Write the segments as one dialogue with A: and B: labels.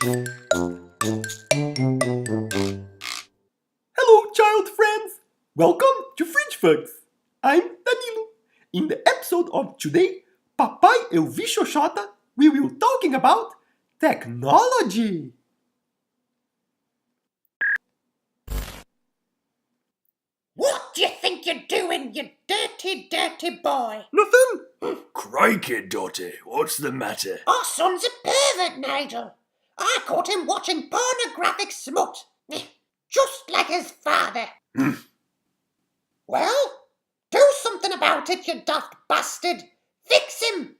A: Hello, child friends! Welcome to Fridge Fucks! I'm Danilo. In the episode of today, Papai eu vi Xoxota, we will talking about technology.
B: What do you think you're doing, you dirty, dirty boy?
A: Nothing?
C: Crikey, Dotty, what's the matter?
B: Our son's a pervert, Nigel. I caught him watching pornographic smut. Just like his father. Well, do something about it, you daft bastard. Fix him.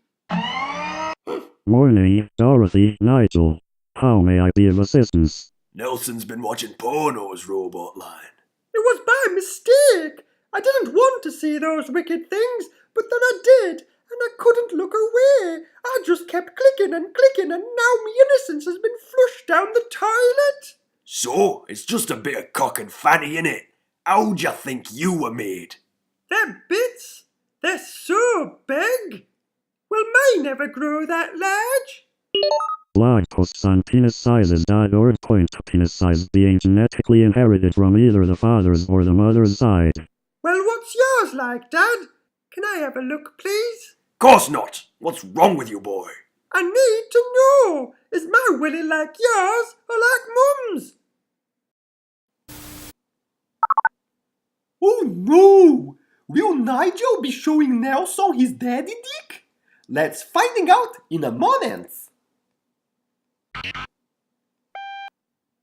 D: Morning, Dorothy, Nigel. How may I be of assistance?
C: Nelson's been watching pornos, Robot Line.
A: It was by mistake. I didn't want to see those wicked things, but then I did, and I couldn't look away. I just kept clicking, and now my innocence has been flushed down the toilet.
C: So, it's just a bit of cock and fanny, innit? How'd you think you were made?
A: They're bits. They're so big. Will mine never grow that large?
D: Blog posts on penissizes.org point to penis size being genetically inherited from either the father's or the mother's side.
A: Well, what's yours like, Dad? Can I have a look, please?
C: Course not! What's wrong with you, boy?
A: I need to know. Is my willy like yours or like Mum's? Oh no! Will Nigel be showing Nelson his daddy dick? Let's finding out in a moment.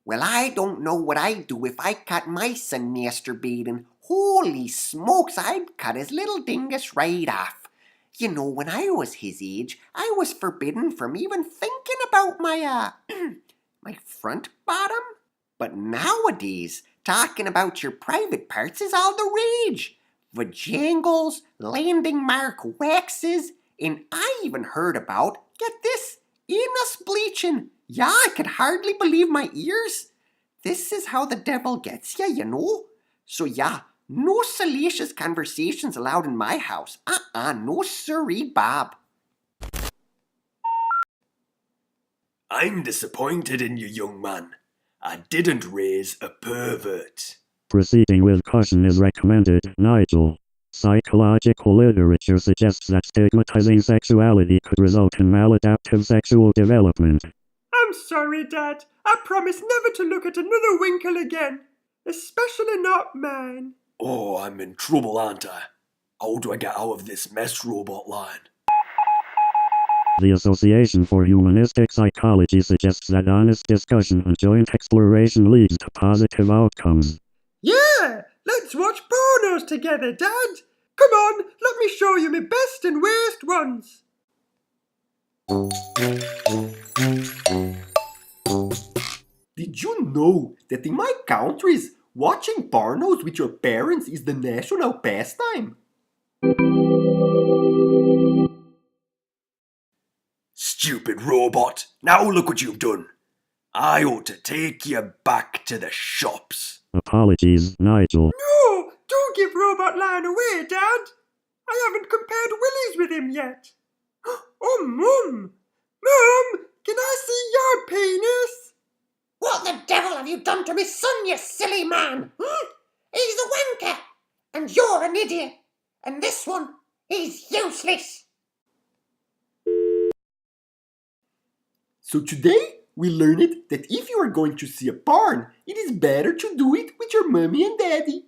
B: Well, I don't know what I'd do if I caught my son masturbating. Holy smokes, I'd cut his little dingus right off. You know, when I was his age, I was forbidden from even thinking about my, my front bottom. But nowadays, talking about your private parts is all the rage. Vajangles, landing mark waxes, and I even heard about, get this, anus bleaching. Yeah, I could hardly believe my ears. This is how the devil gets ya, you know. So yeah, no salacious conversations allowed in my house. No siree, Bob.
C: I'm disappointed in you, young man. I didn't raise a pervert.
D: Proceeding with caution is recommended, Nigel. Psychological literature suggests that stigmatizing sexuality could result in maladaptive sexual development.
A: I'm sorry, Dad. I promise never to look at another winkle again. Especially not mine.
C: Oh, I'm in trouble, aren't I? How do I get out of this mess, Robot Line?
D: The Association for Humanistic Psychology suggests that honest discussion and joint exploration leads to positive outcomes.
A: Yeah! Let's watch pornos together, Dad. Come on, let me show you my best and worst ones. Did you know that in my countries, watching pornos with your parents is the national pastime?
C: Stupid robot! Now look what you've done! I ought to take you back to the shops.
D: Apologies, Nigel.
A: No! Don't give Robot Line away, Dad! I haven't compared willies with him yet. Oh, Mum! Mum! Can I see your penis?
B: What the devil have you done to me son, you silly man? He's a wanker, and you're an idiot. And this one, he's useless.
A: So today, we learned that if you are going to see a porn, it is better to do it with your mommy and daddy.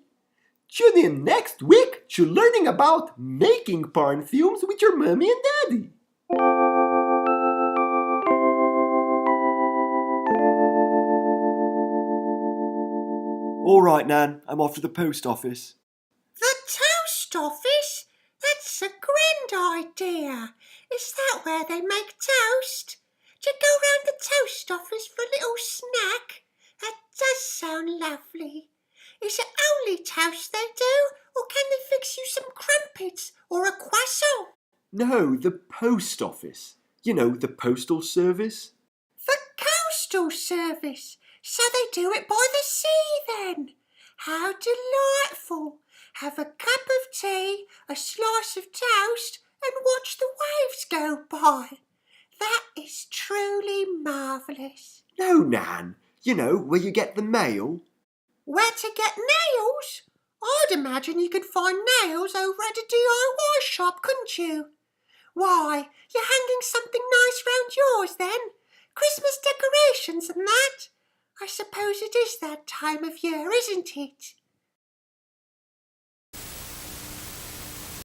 A: Tune in next week to learning about making porn films with your mommy and daddy.
C: All right, Nan, I'm off to the post office.
B: The toast office? That's a grand idea. Is that where they make toast? Do you go round the toast office for a little snack? That does sound lovely. Is it only toast they do, or can they fix you some crumpets or a croissant?
A: No, the post office. You know, the postal service.
B: The coastal service. So they do it by the sea then. How delightful. Have a cup of tea, a slice of toast, and watch the waves go by. That is truly marvellous.
A: No, Nan. You know, where you get the mail.
B: Where to get nails? I'd imagine you could find nails over at a DIY shop, couldn't you? Why, you're hanging something nice round yours then? Christmas decorations and that? I suppose it is that time of year, isn't it?